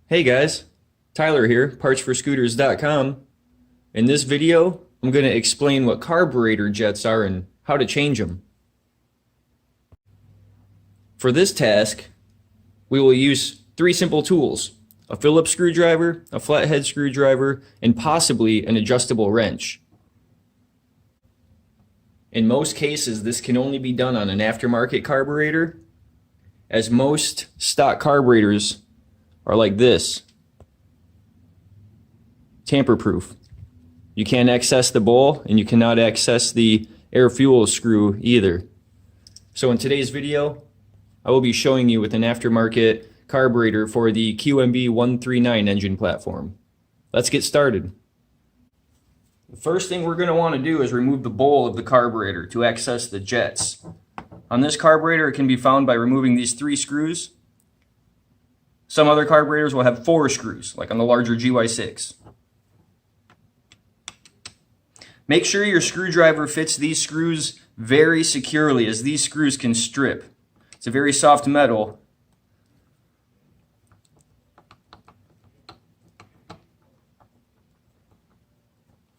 Hey guys, Tyler here, partsforscooters.com. In this video, I'm going to explain what carburetor jets are and how to change them. For this task, we will use three simple tools: a Phillips screwdriver, a flathead screwdriver, and possibly an adjustable wrench. In most cases, this can only be done on an aftermarket carburetor, as most stock carburetors are like this, tamper-proof. You can't access the bowl and you cannot access the air fuel screw either. So in today's video, I will be showing you with an aftermarket carburetor for the QMB 139 engine platform. Let's get started. The first thing we're going to want to do is remove the bowl of the carburetor to access the jets. On this carburetor, it can be found by removing these 3 screws. Some other carburetors will have 4 screws, like on the larger GY6. Make sure your screwdriver fits these screws very securely, as these screws can strip. It's a very soft metal.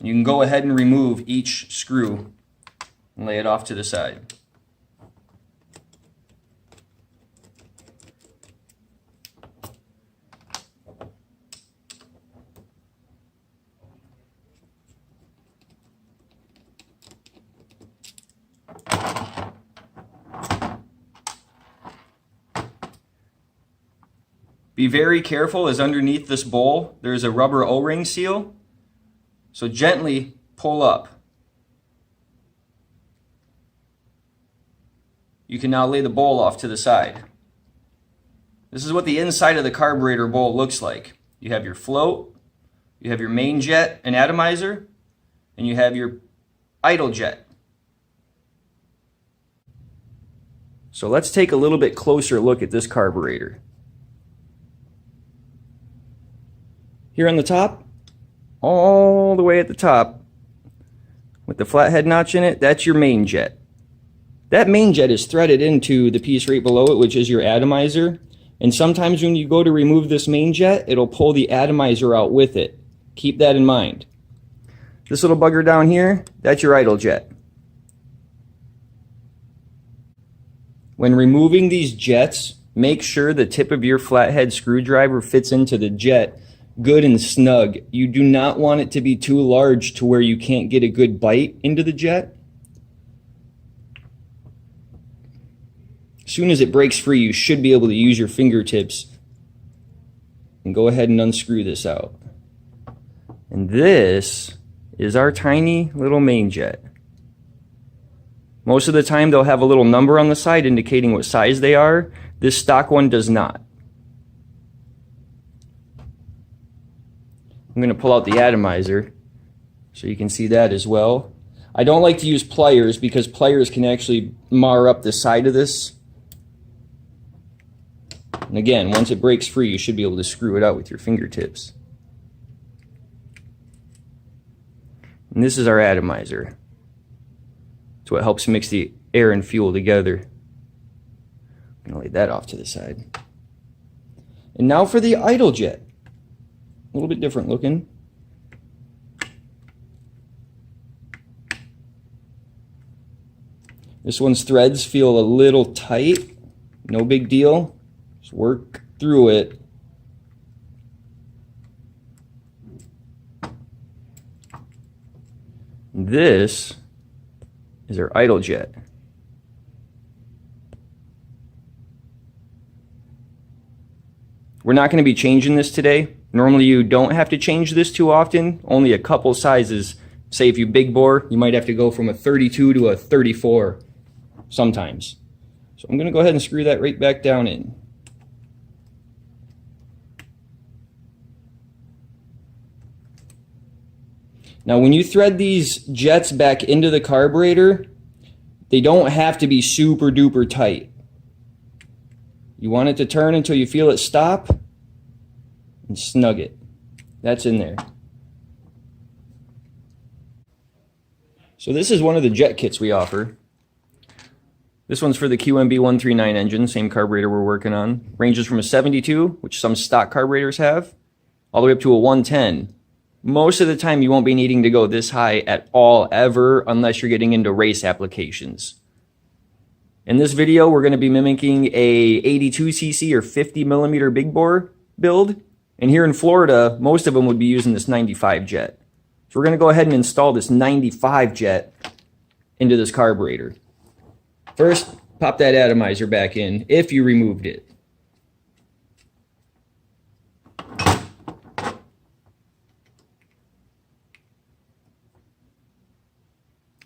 You can go ahead and remove each screw and lay it off to the side. Be very careful, as underneath this bowl there's a rubber O-ring seal, so gently pull up. You can now lay the bowl off to the side. This is what the inside of the carburetor bowl looks like. You have your float, you have your main jet and atomizer, and you have your idle jet. So let's take a little bit closer look at this carburetor. Here on the top, all the way at the top, with the flathead notch in it, that's your main jet. That main jet is threaded into the piece right below it, which is your atomizer. And sometimes when you go to remove this main jet, it'll pull the atomizer out with it. Keep that in mind. This little bugger down here, that's your idle jet. When removing these jets, make sure the tip of your flathead screwdriver fits into the jet good and snug. You do not want it to be too large to where you can't get a good bite into the jet. As soon as it breaks free, you should be able to use your fingertips and go ahead and unscrew this out. And this is our tiny little main jet. Most of the time they'll have a little number on the side indicating what size they are. This stock one does not. I'm going to pull out the atomizer so you can see that as well. I don't like to use pliers because pliers can actually mar up the side of this. And again, once it breaks free, you should be able to screw it out with your fingertips. And this is our atomizer. It's what helps mix the air and fuel together. I'm going to lay that off to the side. And now for the idle jet. A little bit different looking. This one's threads feel a little tight. No big deal. Just work through it. This is our idle jet. We're not going to be changing this today. Normally you don't have to change this too often, only a couple sizes. Say if you big bore, you might have to go from a 32 to a 34 sometimes. So I'm going to go ahead and screw that right back down in. Now when you thread these jets back into the carburetor, they don't have to be super duper tight. You want it to turn until you feel it stop and snug it. That's in there. So this is one of the jet kits we offer. This one's for the QMB139 engine, same carburetor we're working on. Ranges from a 72, which some stock carburetors have, all the way up to a 110. Most of the time you won't be needing to go this high at all ever unless you're getting into race applications. In this video, we're going to be mimicking a 82cc or 50 millimeter big bore build. And here in Florida, most of them would be using this 95 jet. So we're going to go ahead and install this 95 jet into this carburetor. First, pop that atomizer back in if you removed it.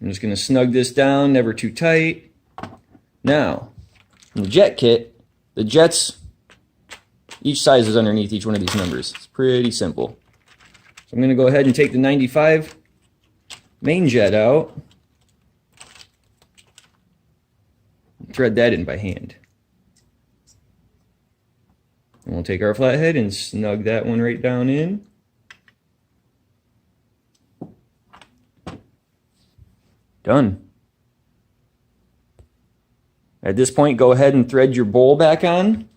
I'm just going to snug this down, never too tight. Now, in the jet kit, the jets, each size is underneath each one of these numbers. It's pretty simple. So I'm going to go ahead and take the 95 main jet out. Thread that in by hand. And we'll take our flathead and snug that one right down in. Done. At this point, go ahead and thread your bowl back on.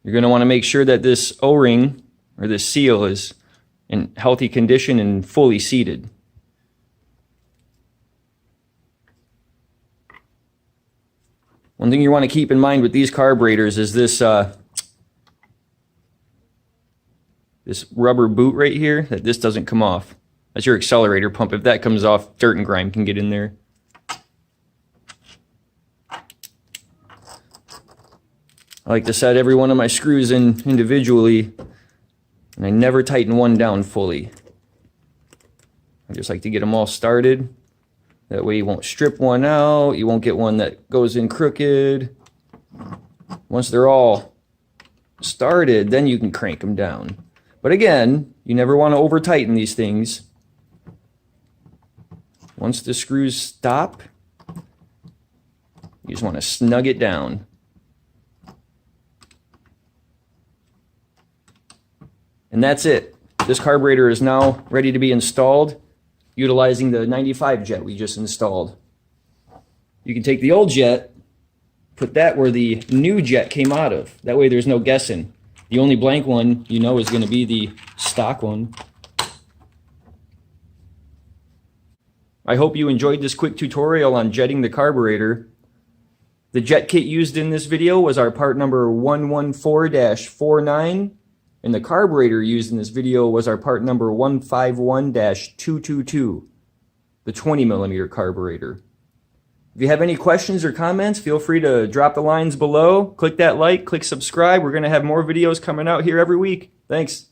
You're going to want to make sure that this O-ring or this seal is in healthy condition and fully seated. One thing you want to keep in mind with these carburetors is this this rubber boot right here, that this doesn't come off. That's your accelerator pump. If that comes off, dirt and grime can get in there. I like to set every one of my screws in individually, and I never tighten one down fully. I just like to get them all started. That way you won't strip one out, you won't get one that goes in crooked. Once they're all started, then you can crank them down. But again, you never want to over tighten these things. Once the screws stop, you just want to snug it down. And that's it. This carburetor is now ready to be installed, utilizing the 95 jet we just installed. You can take the old jet, put that where the new jet came out of. That way there's no guessing. The only blank one you know is going to be the stock one. I hope you enjoyed this quick tutorial on jetting the carburetor. The jet kit used in this video was our part number 114-49. And the carburetor used in this video was our part number 151-222, the 20 millimeter carburetor. If you have any questions or comments, feel free to drop the lines below. Click that like, click subscribe. We're going to have more videos coming out here every week. Thanks.